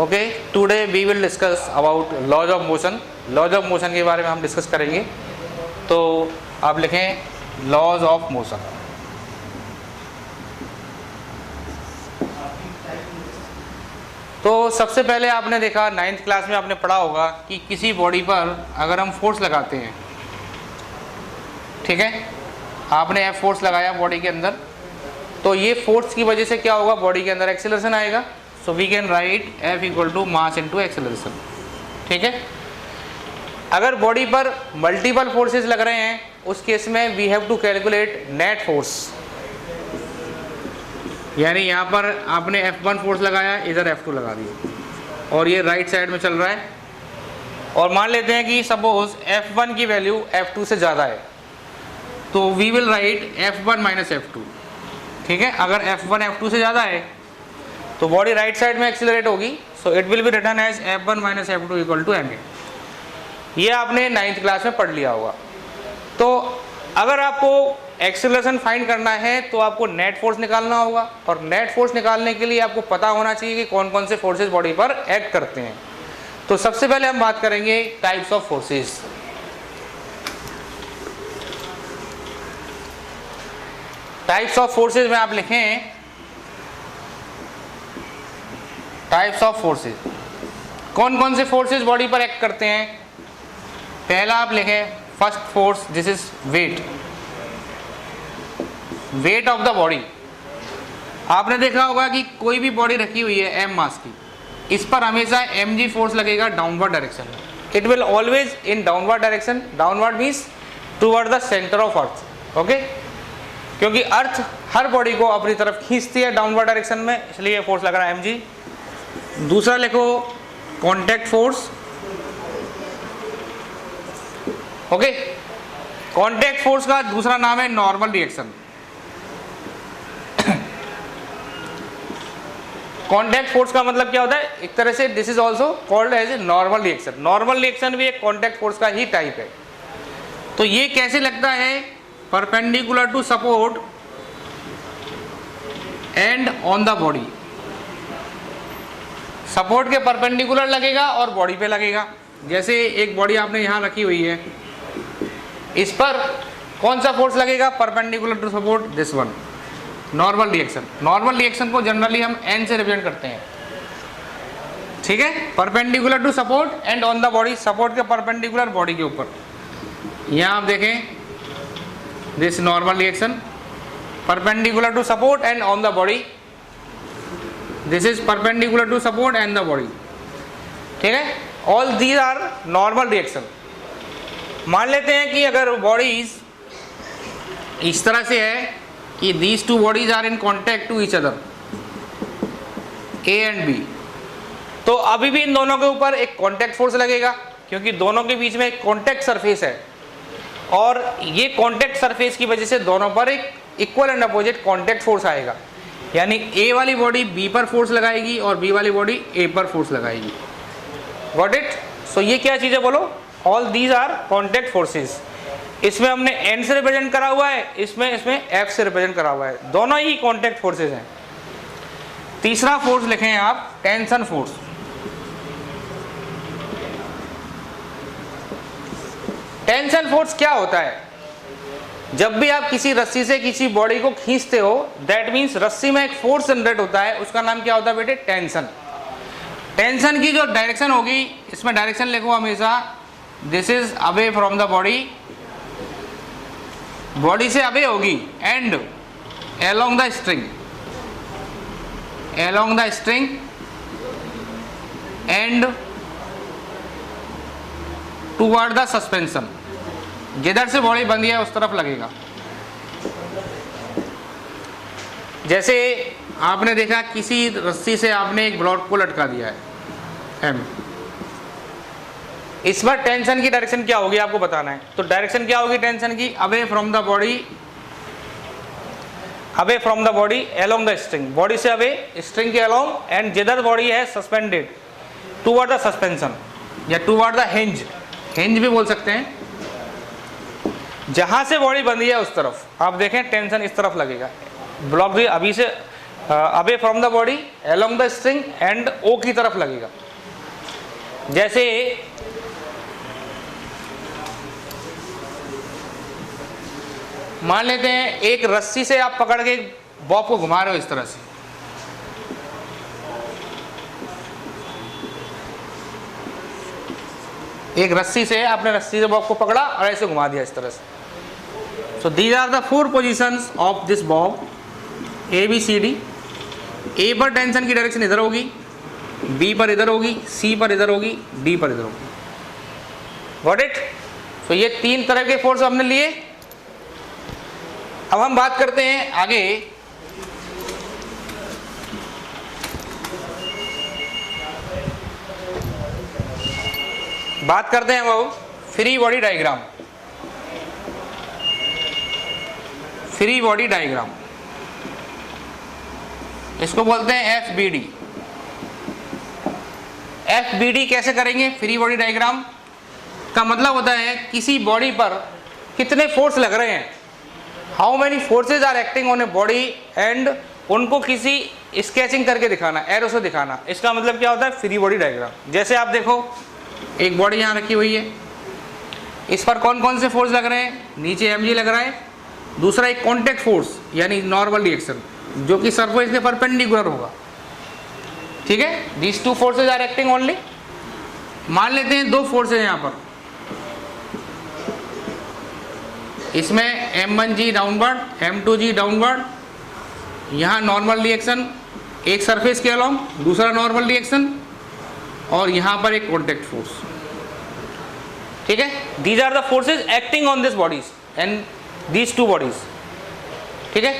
Okay, today we will discuss about laws of motion. Laws of motion के बारे में हम डिस्कस करेंगे। तो आप लिखें लॉज ऑफ मोशन। तो सबसे पहले आपने देखा 9th क्लास में आपने पढ़ा होगा कि किसी बॉडी पर अगर हम फोर्स लगाते हैं, ठीक है, आपने F फोर्स लगाया बॉडी के अंदर, तो ये फोर्स की वजह से क्या होगा, बॉडी के अंदर एक्सेलरेशन आएगा। So we can write F equal to mass into acceleration, ठीक है। अगर बॉडी पर मल्टीपल फोर्सेस लग रहे हैं उस केस में we have to calculate net force, यानी यहाँ पर आपने F1 फोर्स लगाया, इधर F2 लगा दिया और ये राइट साइड में चल रहा है। और मान लेते हैं कि सपोज F1 की वैल्यू F2 से ज़्यादा है, तो we will write F1 minus F2, ठीक है। अगर F1 F2 से ज़्यादा है तो बॉडी राइट साइड में एक्सीलरेट होगी, so it will be written as F1 minus F2 equal to ma। ये आपने 9th क्लास में पढ़ लिया होगा। तो अगर आपको एक्सीलरेशन फाइंड करना है तो आपको नेट फोर्स निकालना होगा, और नेट फोर्स निकालने के लिए आपको पता होना चाहिए कि कौन कौन से फोर्सेस बॉडी पर एक्ट करते हैं। तो सबसे पहले हम बात करेंगे types of forces. Types of forces में आप लिखें टाइप्स ऑफ फोर्सेस, कौन कौन से फोर्सेस बॉडी पर एक्ट करते हैं। पहला आप लिखें first force, this is weight, weight of the body. आपने देखा होगा कि कोई भी बॉडी रखी हुई है m मास की, इस पर हमेशा mg फोर्स लगेगा डाउनवर्ड डायरेक्शन में। It will always in downward direction, downward means toward the centre of earth, okay, क्योंकि अर्थ हर बॉडी को अपनी तरफ खींचती है डाउनवर्ड डायरेक्शन में, इसलिए फोर्स लग रहा है mg। दूसरा लिखो contact force, okay. Contact force का दूसरा नाम है नॉर्मल रिएक्शन। कॉन्टैक्ट फोर्स का मतलब क्या होता है, एक तरह से this is also called as a normal reaction. Normal reaction भी एक कॉन्टैक्ट फोर्स का ही टाइप है। तो ये कैसे लगता है, perpendicular to support and on the body. Support के परपेंडिकुलर लगेगा और बॉडी पे लगेगा। जैसे एक बॉडी आपने यहाँ रखी हुई है, इस पर कौन सा फोर्स लगेगा, perpendicular to support, this one, normal reaction. Normal reaction को जनरली हम n से रिप्रेजेंट करते हैं, ठीक है। Perpendicular to support and on the body, support के परपेंडिकुलर बॉडी के ऊपर। यहाँ आप देखें this normal reaction, perpendicular to support and on the body, this is perpendicular to support and the body, ठीक है। All these are normal reaction. मान लेते हैं कि अगर बॉडीज इस तरह से है कि these two bodies are in contact to each other, A and B, तो अभी भी इन दोनों के ऊपर एक कॉन्टैक्ट फोर्स लगेगा, क्योंकि दोनों के बीच में एक कॉन्टैक्ट सरफेस है, और ये कॉन्टैक्ट सरफेस की वजह से दोनों पर एक equal and opposite contact force आएगा। यानी A वाली बॉडी B पर फोर्स लगाएगी और B वाली बॉडी A पर फोर्स लगाएगी। Got it. सो ये क्या चीज़ें बोलो, all these are contact forces. इसमें हमने N से रिप्रेजेंट करा हुआ है, इसमें F से रिप्रेजेंट करा हुआ है, दोनों ही कॉन्टैक्ट फोर्सेस हैं। तीसरा फोर्स लिखें आप टेंशन फोर्स। टेंशन फोर्स क्या होता है, जब भी आप किसी रस्सी से किसी बॉडी को खींचते हो, दैट मीन्स रस्सी में एक फोर्स जनरेट होता है, उसका नाम क्या होता है बेटे, टेंशन। टेंशन की जो डायरेक्शन होगी, इसमें डायरेक्शन लिखो हमेशा, this is away from the body, body से अवे होगी, and along the string, along the string and toward the suspension. जिधर से बॉडी बंधी है उस तरफ लगेगा। जैसे आपने देखा किसी रस्सी से आपने एक ब्लॉक को लटका दिया है M, इस पर टेंशन की डायरेक्शन क्या होगी आपको बताना है। तो डायरेक्शन क्या होगी टेंशन की, away from the body, away from the body along the string, body से अवे स्ट्रिंग के अलोंग, एंड जिधर बॉडी है सस्पेंडेड टुवर्ड द सस्पेंशन या टुवर्ड द हिंज, हिंज भी बोल सकते हैं। जहां से बॉडी बंधी है उस तरफ आप देखें टेंशन इस तरफ लगेगा। ब्लॉक भी अभी से away from the body along the string and O की तरफ लगेगा। जैसे मान लेते हैं एक रस्सी से आप पकड़ के बॉब को घुमा रहे हो इस तरह से, एक रस्सी से आपने रस्सी से बॉब को पकड़ा और ऐसे घुमा दिया इस तरह से। So these are the 4 positions of this bob A B C D. A पर टेंशन की डायरेक्शन इधर होगी, बी पर इधर होगी, सी पर इधर होगी, डी पर इधर होगी। Got it? तो ये 3 तरह के फोर्स हमने लिए। अब हम बात करते हैं आगे वो free body diagram. Free body diagram इसको बोलते हैं FBD। FBD कैसे करेंगे? फ्री बॉडी डायग्राम का मतलब होता है किसी बॉडी पर कितने फोर्स लग रहे हैं, how many forces are acting on a body, and उनको किसी स्केचिंग करके दिखाना, एरो से दिखाना। इसका मतलब क्या होता है? Free body diagram. जैसे आप देखो एक बॉडी यहाँ रखी हुई है, इस पर कौन कौन से फोर्स लग रहे हैं? नीचे mg लग रहा है, दूसरा एक कॉन्टैक्ट फोर्स यानी नॉर्मल रिएक्शन जो कि सरफेस के परपेंडिकुलर होगा। ठीक है, these 2 forces are acting only. मान लेते हैं 2 फोर्स है यहाँ पर, इसमें m1g डाउनवर्ड, m2g डाउनवर्ड, यहाँ नॉर्मल रिएक्शन एक सरफेस के अलोंग, दूसरा नॉर्मल रिएक्शन, और यहाँ पर एक कॉन्टैक्ट फोर्स। ठीक है, these are the forces acting on this bodies and these 2 bodies. ठीक है,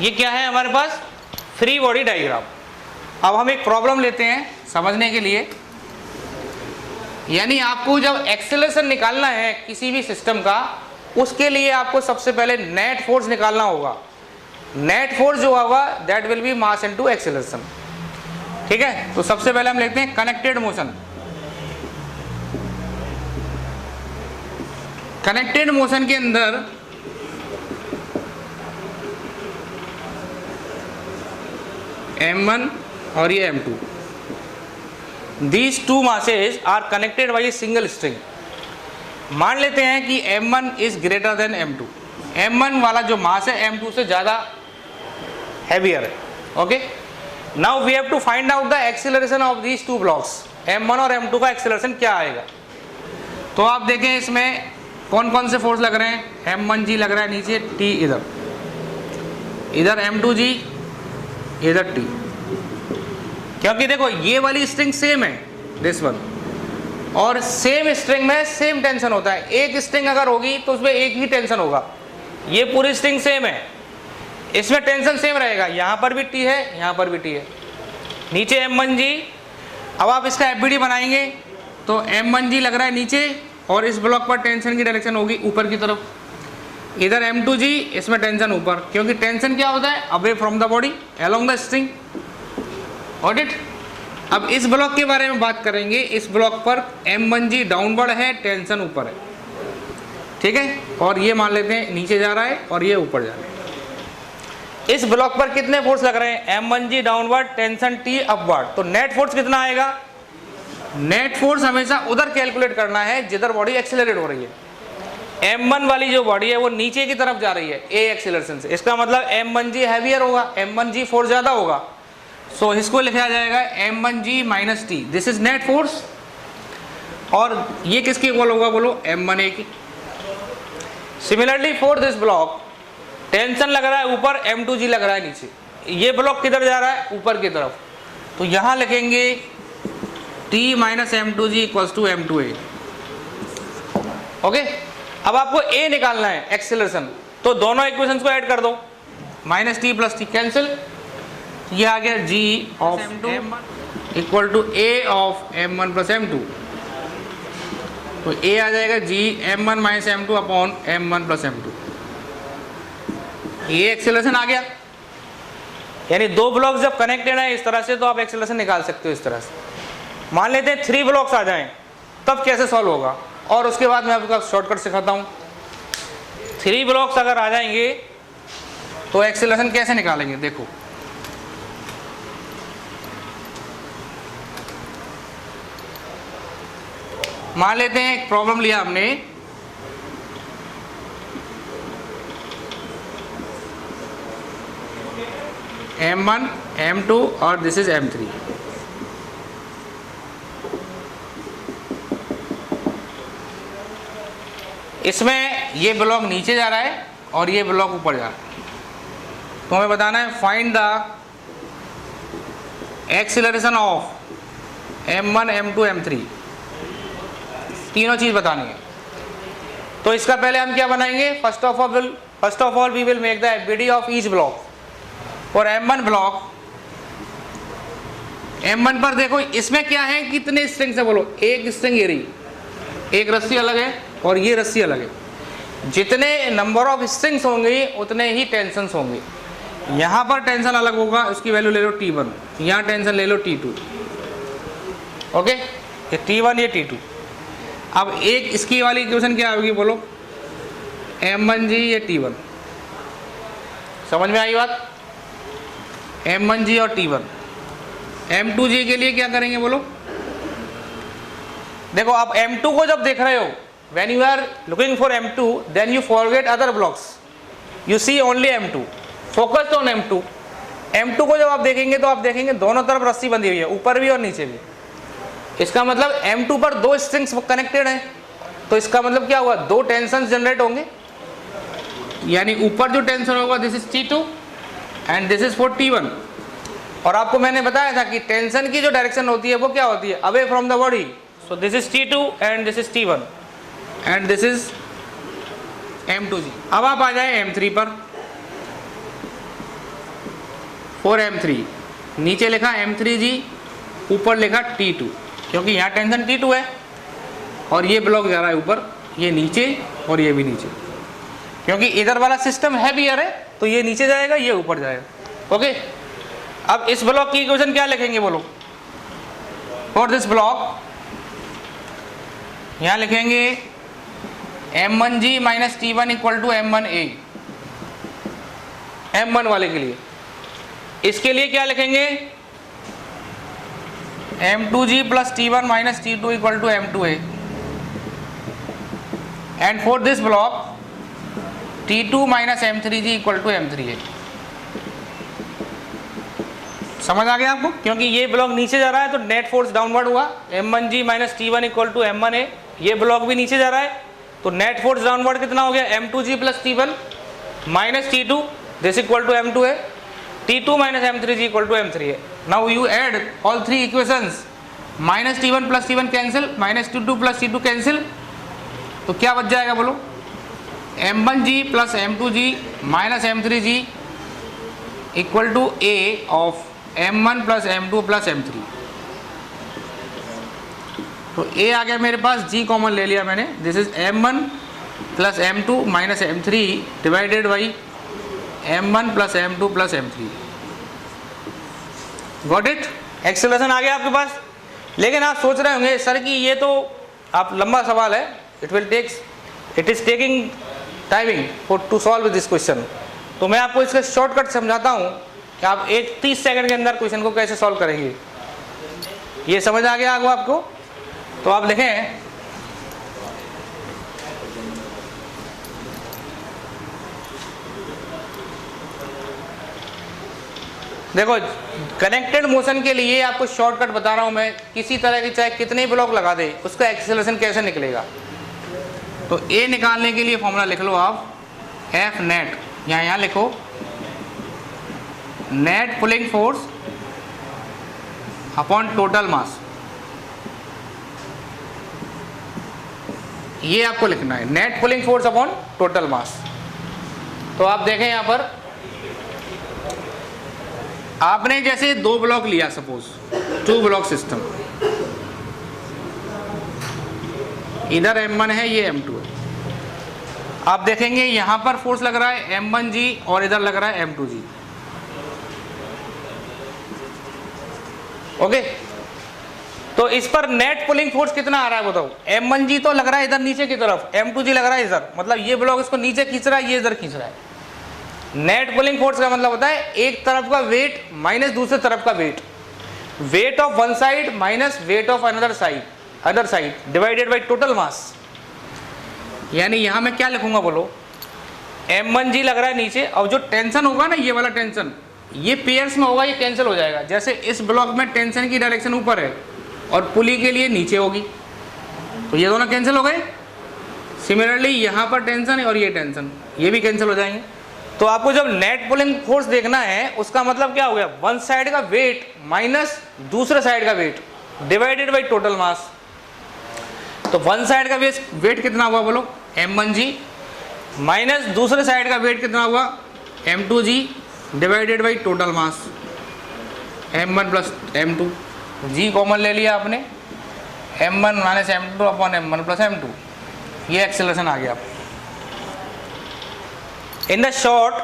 ये क्या है हमारे पास? Free body diagram. अब हम एक प्रॉब्लम लेते हैं समझने के लिए, यानी आपको जब एक्सेलरेशन निकालना है किसी भी सिस्टम का, उसके लिए आपको सबसे पहले नेट फोर्स निकालना होगा। नेट फोर्स जो होगा that will be mass into acceleration. ठीक है, तो सबसे पहले हम लेते हैं कनेक्टेड मोशन। कनेक्टेड मोशन के अंदर m1 और ये m2, these 2 masses are connected by a single string। मान लेते हैं कि m1 is greater than m2। m1 वाला जो मास है m2 से ज़्यादा हैवियर है। Okay, now we have to find out the acceleration of these 2 blocks. m1 और m2 का एक्सीलरेशन क्या आएगा? तो आप देखें इसमें कौन कौन से फोर्स लग रहे हैं। m1g लग रहा है नीचे, t इधर m2g इधर t, क्योंकि देखो ये वाली स्ट्रिंग सेम है दिस वन, और सेम स्ट्रिंग में सेम टेंशन होता है। एक स्ट्रिंग अगर होगी तो उसमें एक ही टेंशन होगा। ये पूरी स्ट्रिंग सेम है, इसमें टेंशन सेम रहेगा। यहाँ पर भी t है, यहाँ पर भी t है, नीचे m1g। अब आप इसका FBD बनाएंगे तो m1g लग रहा है नीचे, और इस ब्लॉक पर टेंशन की डायरेक्शन होगी ऊपर की तरफ। इधर m2g, इसमें टेंशन ऊपर, क्योंकि टेंशन क्या होता है? Away from the body along the string. Got it? अब इस ब्लॉक के बारे में बात करेंगे। इस ब्लॉक पर m1g डाउनवर्ड है, टेंशन ऊपर है। ठीक है, और ये मान लेते हैं नीचे जा रहा है और ये ऊपर जा रहा है। इस ब्लॉक पर कितने फोर्स लग रहे हैं? m1g downward, tension t upward. तो नेट फोर्स कितना आएगा? नेट फोर्स हमेशा उधर कैलकुलेट करना है जिधर बॉडी एक्सेलरेट हो रही है। m1 वाली जो बॉडी है वो नीचे की तरफ जा रही है a एक्सेलरेशन से, इसका मतलब m1g हैवियर होगा, m1g फोर्स ज़्यादा होगा। सो इसको लिखा जाएगा m1g minus t, this is net force. और ये किसके इक्वल होगा बोलो? m1a की। Similarly for this block tension लग रहा है ऊपर, m2g लग रहा है नीचे। ये ब्लॉक किधर जा रहा है? ऊपर की तरफ। तो यहाँ लिखेंगे t minus m2g equals to m2a। Okay, अब आपको a निकालना है एक्सेलरेशन, तो दोनों इक्वेशंस को ऐड कर दो। Minus T plus T cancel, ये आ गया g of m1 equal to a of m1 plus m2। तो a आ जाएगा g m1 minus m2 upon m1 plus m2। ये एक्सेलरेशन आ गया। यानी 2 ब्लॉक्स जब कनेक्टेड है इस तरह से, तो आप एक्सेलरेशन निकाल सकते हो इस तरह से। मान लेते हैं 3 ब्लॉक्स आ जाएं, तब कैसे सॉल्व होगा, और उसके बाद मैं आपको शॉर्टकट सिखाता हूँ। 3 ब्लॉक्स अगर आ जाएंगे तो एक्सेलरेशन कैसे निकालेंगे? देखो, मान लेते हैं एक प्रॉब्लम लिया हमने, M1 M2 और दिस इज M3। इसमें ये ब्लॉक नीचे जा रहा है और ये ब्लॉक ऊपर जा रहा है। तो हमें बताना है find the acceleration of M1 M2 M3, तीनों चीज बतानी है। तो इसका पहले हम क्या बनाएंगे, first of all we will make the FBD of each block. और M1 ब्लॉक, M1 पर देखो इसमें क्या है, कितने स्ट्रिंग्स है बोलो, एक स्ट्रिंग ये रही, एक रस्सी अलग है और ये रस्सी अलग है। जितने नंबर ऑफ स्ट्रिंग्स होंगे उतने ही टेंशन्स होंगे। यहाँ पर टेंशन अलग होगा, उसकी वैल्यू ले लो T1, यहाँ टेंशन ले लो T2। ओके, ये T1 ये T2। अब एक इसकी वाली इक्वेशन क्या होगी बोलो, M1G ये T1। समझ में आई बात, M1G और T1। M2G के लिए क्या करेंगे बोलो, देखो आप M2 को जब देख रहे हो, when you are looking for M2 then you forget other blocks, you see only M2, focus on M2। M2 को जब आप देखेंगे तो आप देखेंगे दोनों तरफ रस्सी बंधी हुई है, ऊपर भी और नीचे भी। इसका मतलब M2 पर दो स्ट्रिंग्स कनेक्टेड हैं, तो इसका मतलब क्या हुआ, दो टेंशन जनरेट होंगे। यानी ऊपर जो टेंशन होगा this is T2 and this is for T1। और आपको मैंने बताया था कि टेंशन की जो डायरेक्शन होती है वो क्या होती है, away from the body. So this is T2 and this is T1 and this is M2G। अब आप आ जाए M3 पर, फॉर M3 नीचे लिखा M3G, ऊपर लिखा T2, क्योंकि यहाँ टेंशन T2 है और ये ब्लॉक जा रहा है ऊपर, ये नीचे और ये भी नीचे, क्योंकि इधर वाला सिस्टम हैवियर है तो ये नीचे जाएगा ये ऊपर जाएगा। ओके, अब इस ब्लॉक की इक्वेशन क्या लिखेंगे बोलो, फॉर दिस ब्लॉक यहाँ लिखेंगे M1G minus T1 equal to M1A, M1 वाले के लिए। इसके लिए क्या लिखेंगे, M2G plus T1 minus T2 equal to M2A। And for this block T2 minus M3G equal to M3A। समझ आ गया आपको, क्योंकि ये ब्लॉक नीचे जा रहा है तो नेट फोर्स डाउनवर्ड हुआ, M1G minus T1 equal to M1A। ये ब्लॉक भी नीचे जा रहा है तो नेट फोर्स डाउनवर्ड कितना हो गया, M2G plus T1 minus T2 this equal to M2A, T2 minus M3G equal to M3A। Now you add all three equations, minus T1 plus T1 cancel, minus T2 plus T2 cancel, तो क्या बच जाएगा बोलो, M1G plus M2G minus M3G equal to A of M1 plus M2 plus M3। तो A आ गया मेरे पास, G common ले लिया मैंने, this is M1 plus M2 minus M3 divided by M1 plus M2 plus M3। Got it, acceleration आ गया आपके पास। लेकिन आप सोच रहे होंगे सर कि ये तो आप लंबा सवाल है, it is taking timing for to solve this question. तो मैं आपको इसका शॉर्टकट समझाता हूँ कि आप 30 सेकंड के अंदर क्वेश्चन को कैसे सॉल्व करेंगे। ये समझ आ गया आपको, तो आप लिखें देखो, कनेक्टेड मोशन के लिए आपको शॉर्टकट बता रहा हूं मैं, किसी तरह की चाहे कितने ब्लॉक लगा दे उसका एक्सेलरेशन कैसे निकलेगा। तो ए निकालने के लिए फॉर्मूला लिख लो आप, एफ नेट, यहाँ लिखो net pulling force upon total mass, ये आपको लिखना है, net pulling force upon total mass. तो आप देखें यहाँ पर आपने जैसे दो ब्लॉक लिया, सपोज 2 ब्लॉक सिस्टम, इधर M1 है ये M2 है। आप देखेंगे यहां पर फोर्स लग रहा है M1G और इधर लग रहा है M2G। ओके, तो इस पर नेट पुलिंग फोर्स कितना आ रहा है बताओ, M1G तो लग रहा है इधर नीचे की तरफ, M2G लग रहा है इधर, मतलब ये ब्लॉक इसको नीचे खींच रहा है, ये इधर खींच रहा है। नेट पुलिंग फोर्स का मतलब होता है एक तरफ का वेट माइनस दूसरे तरफ का weight, weight of one side minus weight of another side. Other side divided by total mass. यानी यहाँ मैं क्या लिखूंगा बोलो, m1g लग रहा है नीचे, और जो टेंशन होगा ना, ये वाला टेंशन, ये पेयर्स में होगा, ये कैंसिल हो जाएगा। जैसे इस ब्लॉक में टेंशन की डायरेक्शन ऊपर है और पुली के लिए नीचे होगी, तो ये दोनों कैंसिल हो गए। सिमिलरली यहाँ पर टेंशन है और ये टेंशन, ये भी कैंसिल हो जाएंगे। तो आपको जब नेट पुलिंग फोर्स देखना है, उसका मतलब क्या हो गया, वन साइड का वेट माइनस दूसरे साइड का वेट डिवाइडेड बाई टोटल मास। तो वन साइड का वेट कितना हुआ बोलो, m1g, माइनस दूसरे साइड का वेट कितना हुआ, m2g, divided by total mass m1 plus m2। g common ले लिया आपने, m1 minus m2 upon m1 plus m2, ये एक्सेलरेशन आ गया। इन द शॉर्ट,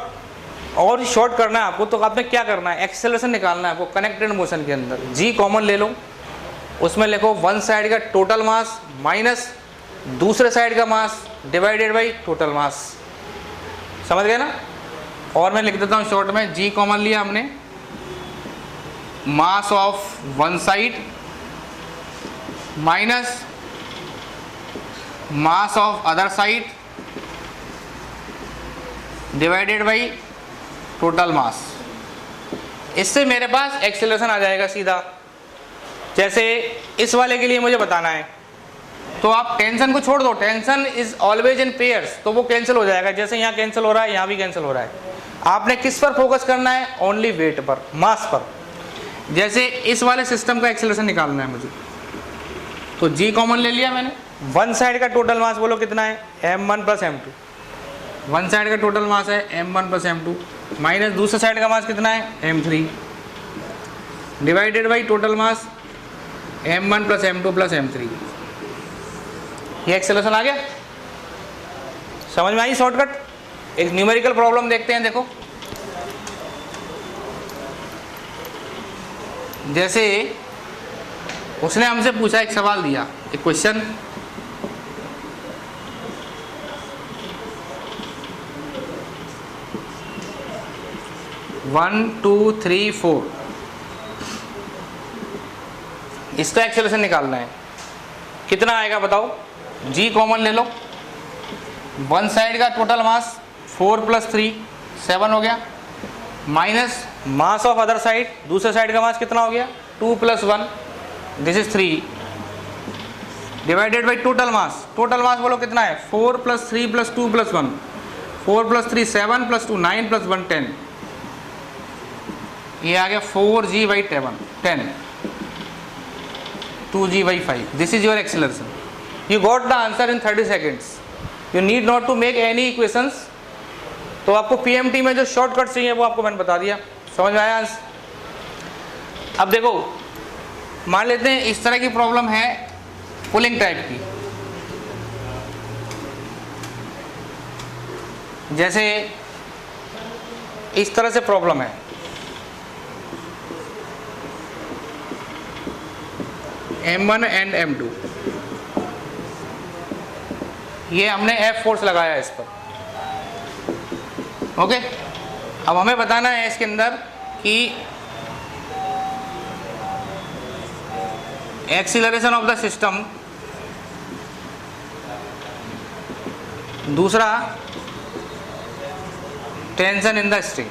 और शॉर्ट करना है आपको, तो आपने क्या करना है, एक्सेलरेशन निकालना है आपको कनेक्टेड मोशन के अंदर। g कॉमन ले लो, उसमें लिखो वन साइड का टोटल मास माइनस दूसरे साइड का मास डिवाइडेड बाई टोटल मास। समझ गए ना। और मैं लिख देता हूँ शॉर्ट में, g कॉमन लिया हमने, mass of one side minus mass of other side divided by total मास। इससे मेरे पास एक्सेलरेशन आ जाएगा सीधा। जैसे इस वाले के लिए मुझे बताना है, तो आप टेंशन को छोड़ दो, tension is always in pairs, तो वो कैंसिल हो जाएगा। जैसे यहाँ कैंसिल हो रहा है, यहाँ भी कैंसिल हो रहा है। आपने किस पर फोकस करना है, ओनली वेट पर, मास पर। जैसे इस वाले सिस्टम का एक्सेलरेशन निकालना है मुझे, तो g कॉमन ले लिया मैंने, वन साइड का टोटल मास बोलो कितना है, m1 plus m2। One side का टोटल मास है m1 प्लस m2, माइनस दूसरे साइड का मास कितना है, m3, divided by total mass m1 plus m2 plus m3। ये एक्सेलरेशन आ गया। समझ में आई शॉर्टकट। एक न्यूमेरिकल प्रॉब्लम देखते हैं। देखो, जैसे उसने हमसे पूछा, एक सवाल दिया, एक question, one two three four, इसका एक्सेलरेशन निकालना है। कितना आएगा बताओ, g कॉमन ले लो, वन साइड का टोटल मास 4 प्लस 3 7 हो गया, minus mass of other side, दूसरे साइड का मास कितना हो गया, 2 plus 1, this is 3, divided by total mass. Total mass बोलो कितना है, 4 plus 3 plus 2 plus 1, 4 plus 3 7 plus 2 9 plus 1 10, ये आ गया 4g by 10, 2g by 5. This is your acceleration. You got the answer in 30 seconds. You need not to make any equations. तो आपको PMT में जो शॉर्टकट चाहिए वो आपको मैंने बता दिया। समझ में आया। अब देखो, मान लेते हैं इस तरह की प्रॉब्लम है, पुलिंग टाइप की। जैसे इस तरह से प्रॉब्लम है, M1 एंड M2, ये हमने F फोर्स लगाया है इस पर। ओके, अब हमें बताना है इसके अंदर कि एक्सीलरेशन ऑफ द सिस्टम, दूसरा टेंशन इन द स्ट्रिंग।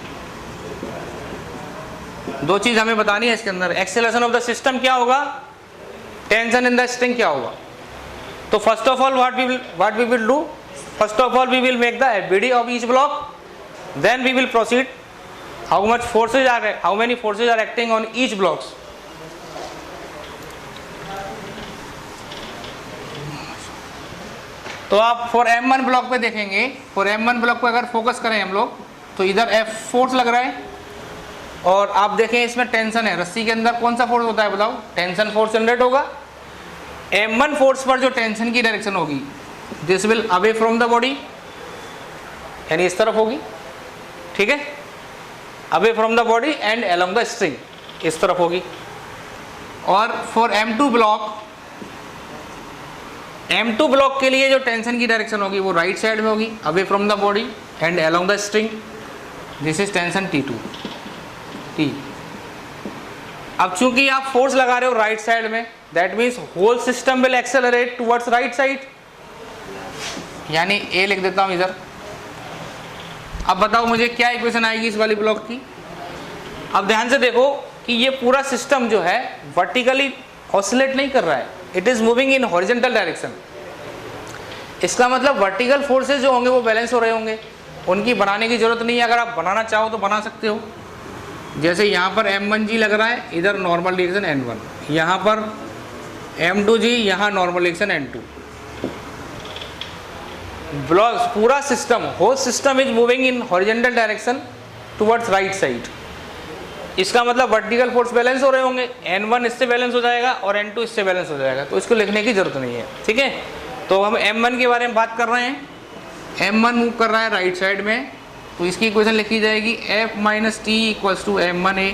दो चीज हमें बतानी है इसके अंदर। एक्सीलरेशन ऑफ द सिस्टम क्या होगा, टेंशन इन द स्ट्रिंग क्या होगा। तो first of all what we will do, first of all we will make the FBD of each block, then we will proceed how many forces are acting on each blocks. तो आप for M1 block पे देखेंगे, for M1 block पे अगर focus करें हम लोग, तो इधर F फोर्स लग रहा है, और आप देखें इसमें टेंशन है। रस्सी के अंदर कौन सा फोर्स होता है बताओ, टेंशन फोर्स जनरेट होगा। M1 फोर्स पर जो टेंशन की डायरेक्शन होगी, this will away from the body, यानी इस तरफ होगी, ठीक है, away from the body and along the string, इस तरफ होगी। और फॉर M2 ब्लॉक के लिए जो टेंशन की डायरेक्शन होगी वो राइट साइड में होगी, away from the body and along the string, this is tension T2। अब चूंकि आप फोर्स लगा रहे हो राइट साइड में, that means whole system will accelerate towards right side, यानी ए लिख देता हूं इधर। अब बताओ मुझे क्या इक्वेशन आएगी इस वाली ब्लॉक की। अब ध्यान से देखो कि ये पूरा सिस्टम जो है वर्टिकली ऑसिलेट नहीं कर रहा है, it is moving in horizontal direction. इसका मतलब वर्टिकल फोर्सेस जो होंगे वो बैलेंस हो रहे होंगे, उनकी बनाने की जरूरत नहीं है। अगर आप बनाना चाहो तो बना सकते हो। जैसे यहाँ पर m1g लग रहा है, इधर नॉर्मल डायरेक्शन n1, यहाँ पर m2g, यहाँ नॉर्मल डायरेक्शन n2। ब्लॉक पूरा system, whole system is moving in horizontal direction towards right side. इसका मतलब वर्टिकल फोर्स बैलेंस हो रहे होंगे, n1 इससे बैलेंस हो जाएगा और n2 इससे बैलेंस हो जाएगा, तो इसको लिखने की जरूरत नहीं है। ठीक है, तो हम m1 के बारे में बात कर रहे हैं। m1 मूव कर रहा है राइट साइड में, तो इसकी इक्वेशन लिखी जाएगी f minus T equals to m1a।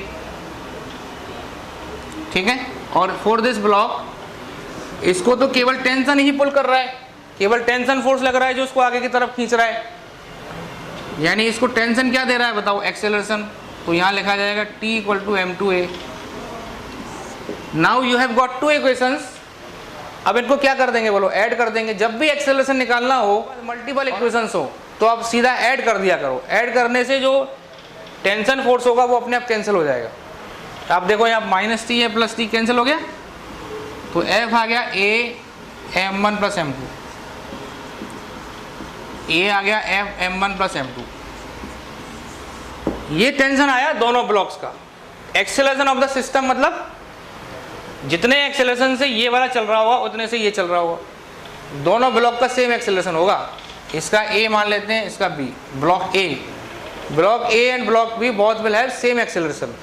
ठीक है, और फॉर दिस ब्लॉक इसको तो केवल टेंशन ही पुल कर रहा है, केवल टेंशन फोर्स लग रहा है जो उसको आगे की तरफ खींच रहा है, यानी इसको टेंशन क्या दे रहा है बताओ, एक्सेलरेशन। तो यहाँ लिखा जाएगा t equal to m2a। Now you have got two equations. अब इनको क्या कर देंगे बोलो, ऐड कर देंगे। जब भी एक्सेलरेशन निकालना हो, मल्टीपल इक्वेशंस हो, तो आप सीधा ऐड कर दिया करो। ऐड करने से जो टेंशन फोर्स होगा वो अपने आप कैंसिल हो जाएगा। तो आप देखो यहाँ माइनस टी है प्लस टी कैंसिल हो गया, तो F आ गया a m1 plus m2, a आ गया F m1 प्लस m2। ये टेंशन आया दोनों ब्लॉक्स का। एक्सेलरेशन ऑफ द सिस्टम मतलब जितने एक्सेलरेशन से ये वाला चल रहा होगा उतने से ये चल रहा होगा। दोनों ब्लॉक का सेम एक्सेलरेशन होगा। इसका A मान लेते हैं, इसका B। Block A and block B both will have same acceleration.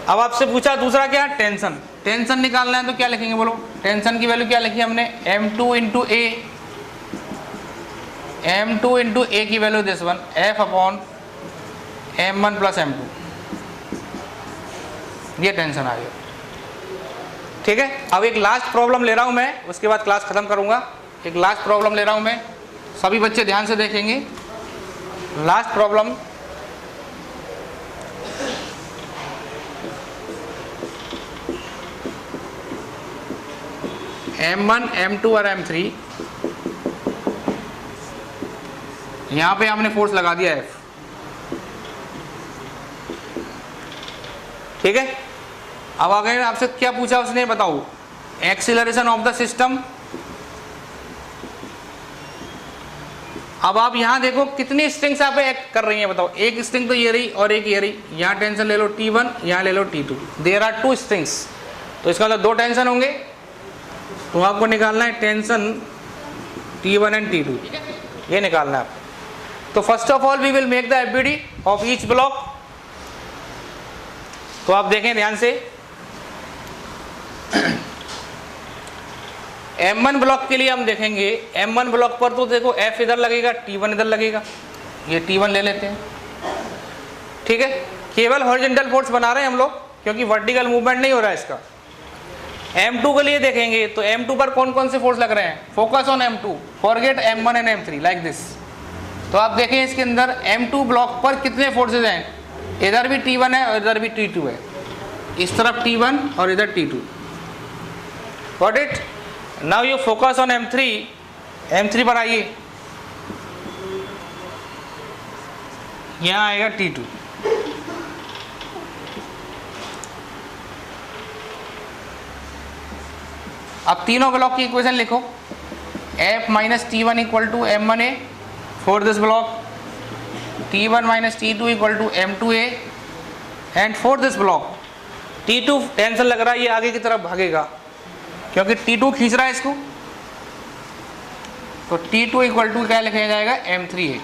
अब आपसे पूछा दूसरा क्या, टेंशन। टेंशन निकालना है तो क्या लिखेंगे बोलो, टेंशन की वैल्यू क्या लिखी हमने, m2 into a। m2 into a की value this one, F upon m1 plus m2। ये टेंशन आ गया। ठीक है, अब एक लास्ट प्रॉब्लम ले रहा हूं मैं, उसके बाद क्लास खत्म करूंगा। एक लास्ट प्रॉब्लम ले रहा हूं मैं, सभी बच्चे ध्यान से देखेंगे। लास्ट प्रॉब्लम, m1 m2 और m3, यहां पे हमने फोर्स लगा दिया F। ठीक है, अब अगर आपसे क्या पूछा उसने, बताओ एक्सीलरेशन ऑफ द सिस्टम। अब आप यहां देखो कितनी स्ट्रिंग्स आप एक्ट कर रही हैं, बताओ। एक स्ट्रिंग तो ये रही और एक ये रही। यहां टेंशन ले लो T1, यहां ले लो T2। There are two strings, तो इसका मतलब दो टेंशन होंगे। तो आपको निकालना है टेंशन T1 एंड T2, ये निकालना है आपको। तो first of all we will make the FBD of each block. तो आप देखें ध्यान से, M1 ब्लॉक के लिए हम देखेंगे, M1 ब्लॉक पर तो देखो F इधर लगेगा, T1 इधर लगेगा। ये T1 ले लेते हैं। ठीक है, केवल हॉरिजॉन्टल फोर्स बना रहे हैं हम लोग, क्योंकि वर्टिकल मूवमेंट नहीं हो रहा है इसका। M2 के लिए देखेंगे तो M2 पर कौन कौन से फोर्स लग रहे हैं, focus on M2, forget M1 and M3 like this. तो आप देखें इसके अंदर M2 ब्लॉक पर कितने फोर्सेज हैं, इधर भी T1 है और इधर भी T2 है। इस तरफ T1 और इधर T2। Got it. Now you focus on M3। M3 पर आइए, यहाँ आएगा T2। अब तीनों ब्लॉक की इक्वेशन लिखो, F minus T1 equal to M1A for this block, T1 minus T2 equal to M2A and for this block T2 tension लग रहा है, ये आगे की तरफ भागेगा क्योंकि T2 खींच रहा है इसको। तो T2 इक्वल टू क्या लिखा जाएगा, M3A।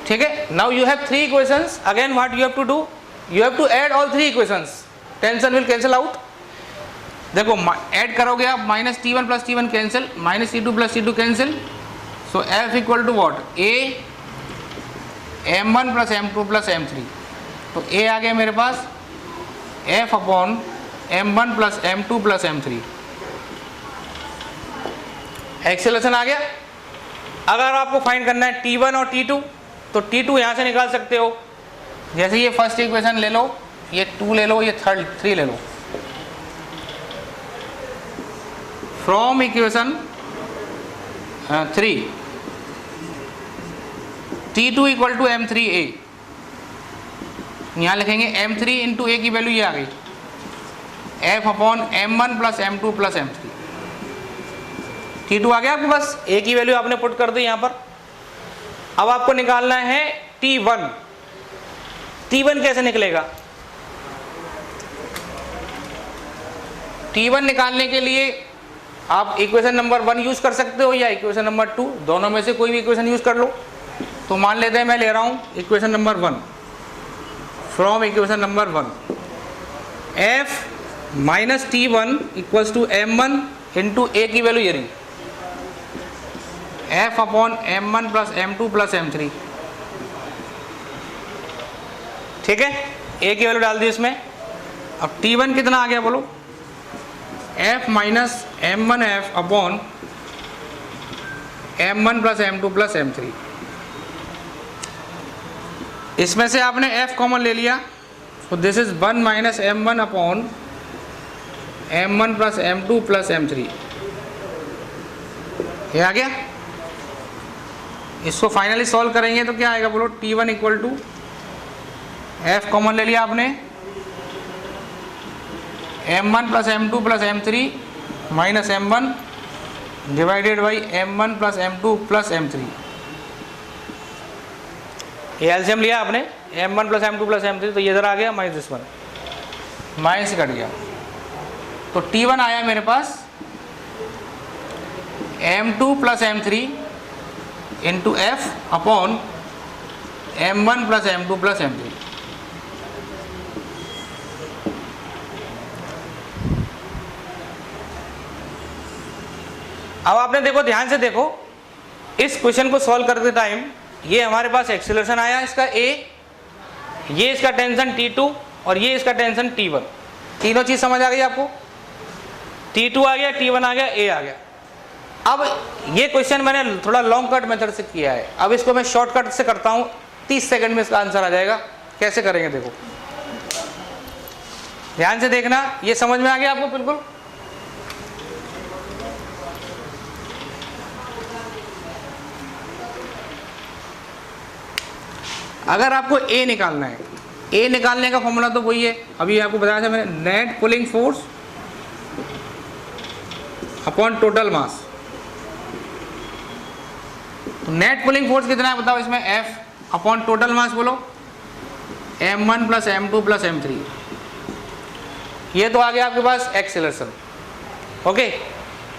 ठीक है, now you have three equations. Again what you have to do, you have to add all three equations. Tension will cancel out. देखो ऐड करोगे आप, minus T1 plus T1 cancel, minus T2 plus T2 cancel. So F equal to what, A M1 plus M2 plus M3। तो A आ गया मेरे पास F upon M1 plus M2 plus M3। Acceleration आ गया। अगर आपको फाइंड करना है T1 और T2, तो T2 यहाँ से निकाल सकते हो। जैसे ये फर्स्ट इक्वेशन ले लो, ये 2 ले लो, ये 3 ले लो। From equation 3 T2 equal to M3A, यहाँ लिखेंगे M3 इंटू ए की वैल्यू ये आ गई F upon M1 plus M2 plus M3। T2 आ गया आपके पास, ए की वैल्यू आपने पुट कर दी यहाँ पर। अब आपको निकालना है T1। T1 कैसे निकलेगा? T1 निकालने के लिए आप इक्वेशन नंबर 1 यूज कर सकते हो या इक्वेशन नंबर 2, दोनों में से कोई भी इक्वेशन यूज कर लो। तो मान लेते हैं मैं ले रहा हूं equation number 1, from equation number 1 F minus T1 equals to M1 into A की वैल्यू ये रही F upon M1 plus M2 plus M3। ठीक है, ए की वैल्यू डाल दी इसमें। अब T1 कितना आ गया बोलो? F minus M1F upon M1 plus M2 plus M3। इसमें से आपने F कॉमन ले लिया, तो this is 1 minus M1 upon M1 plus M2 plus M3। ये आ गया। इसको फाइनली सॉल्व करेंगे तो क्या आएगा बोलो? T1 equal to F common ले लिया आपने, M1 plus M2 plus M3 minus M1 divided by M1 plus M2 plus M3। ये एलसीएम लिया आपने, M1 plus M2 plus M3, तो ये इधर आ गया minus this one, minus cut गया। तो T1 आया मेरे पास M2 plus M3 into F upon M1 plus M2 plus M3। अब आपने देखो, ध्यान से देखो, इस क्वेश्चन को सॉल्व करते टाइम ये हमारे पास एक्सीलरेशन आया इसका A, ये इसका टेंशन T2 और ये इसका टेंशन T1। तीनों चीज समझ आ गई आपको? T2 आ गया, T1 आ गया, A आ गया। अब ये क्वेश्चन मैंने थोड़ा लॉन्ग कट मेथड से किया है, अब इसको मैं शॉर्टकट से करता हूं, 30 सेकंड में इसका आंसर आ जाएगा। कैसे करेंगे देखो, ध्यान से देखना। ये समझ में आ गया आपको बिल्कुल? अगर आपको ए निकालना है, ए निकालने का फॉर्मूला तो वही है, अभी आपको बताया था मैंने, net pulling force upon total mass. तो नेट पुलिंग फोर्स कितना है बताओ इसमें? F अपॉन टोटल मास बोलो M1 plus M2 plus M3। ये तो आ गया आपके पास एक्सीलरेशन। ओके,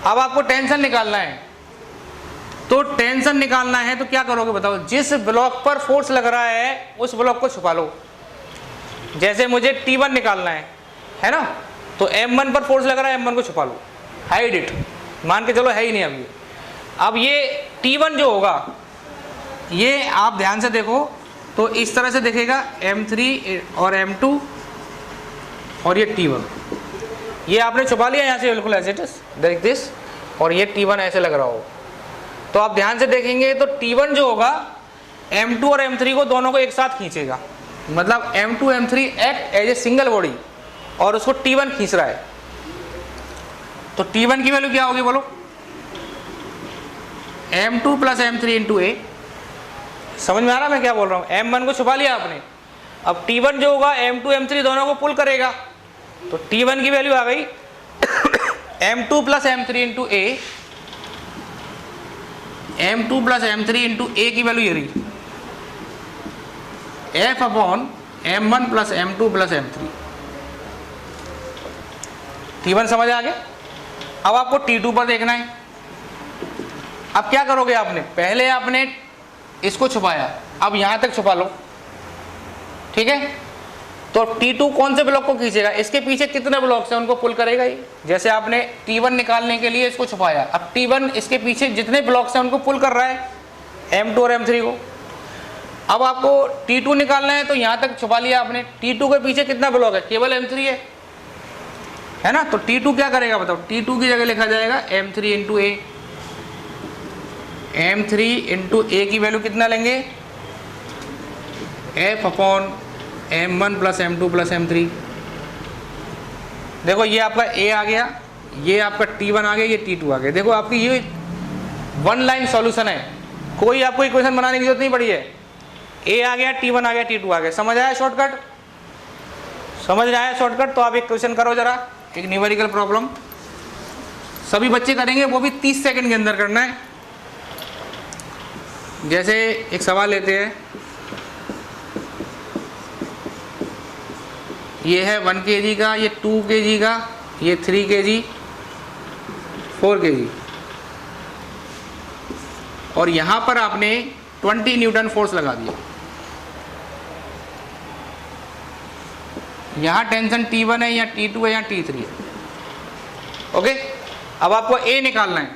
अब आपको टेंशन निकालना है, तो टेंशन निकालना है तो क्या करोगे बताओ? जिस ब्लॉक पर फोर्स लग रहा है उस ब्लॉक को छुपा लो। जैसे मुझे T1 निकालना है ना, तो M1 पर फोर्स लग रहा है, M1 को छुपा लो, हाइड इट, मान के चलो है ही नहीं अभी। अब ये T1 जो होगा, ये आप ध्यान से देखो तो इस तरह से दिखेगा, M3 और M2 और ये T1, ये आपने छुपा लिया यहाँ से बिल्कुल एज इट इज, देख दिस, और ये T1 ऐसे लग रहा हो। तो आप ध्यान से देखेंगे तो T1 जो होगा M2 और M3 को दोनों को एक साथ खींचेगा, मतलब M2 M3 act as a single body और उसको T1 खींच रहा है। तो T1 की वैल्यू क्या होगी बोलो? M2 प्लस M3 इंटू ए। समझ में आ रहा मैं क्या बोल रहा हूँ? M1 को छुपा लिया आपने, अब T1 जो होगा M2 M3 दोनों को पुल करेगा, तो T1 की वैल्यू आ गई M2 plus M3 into A, M2 plus M3 into A की वैल्यू ये रही F upon M1 plus M2 plus M3। T1 समझ आ गया? अब आपको T2 पर देखना है। अब क्या करोगे आपने? पहले आपने इसको छुपाया, अब यहां तक छुपा लो, ठीक है? तो T2 कौन से ब्लॉक को खींचेगा? इसके पीछे कितने ब्लॉक्स हैं उनको पुल करेगा ये। जैसे आपने T1 निकालने के लिए इसको छुपाया, अब T1 इसके पीछे जितने ब्लॉक्स हैं उनको पुल कर रहा है, M2 और M3 को। अब आपको T2 निकालना है तो यहां तक छुपा लिया आपने, T2 के पीछे कितना ब्लॉक है? केवल M3 है ना? तो T2 क्या करेगा बताओ? T2 की जगह लिखा जाएगा M3 into A. M3 into A की वैल्यू कितना लेंगे? F upon M1 plus M2 plus M3। देखो ये आपका A आ गया, ये आपका T1 आ गया, ये T2 आ गया। देखो आपकी ये वन लाइन सॉल्यूशन है, कोई आपको इक्वेशन बनाने की जरूरत नहीं पड़ी है। ए आ गया, T1 आ गया, T2 आ गया। समझ आया शॉर्टकट? समझ आया शॉर्टकट? तो आप एक क्वेश्चन करो जरा, एक न्यूमेरिकल प्रॉब्लम, सभी बच्चे करेंगे, वो भी 30 सेकंड के अंदर करना है। जैसे एक सवाल लेते हैं, ये है 1 kg का, ये 2 kg का, ये 3 kg, 4 kg, और यहां पर आपने 20 न्यूटन फोर्स लगा दिया। यहां टेंशन T1 है या T2 है या T3 है। ओके, अब आपको ए निकालना है।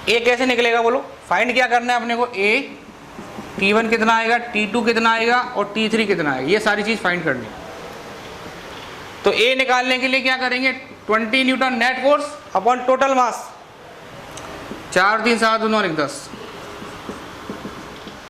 ए कैसे निकलेगा बोलो? फाइंड क्या करना है अपने को? ए T1 कितना आएगा, T2 कितना आएगा और T3 कितना आएगा, ये सारी चीज फाइंड करनी है। तो ए निकालने के लिए क्या करेंगे? 20 Newton net force upon total mass, 4 3 7 9 10,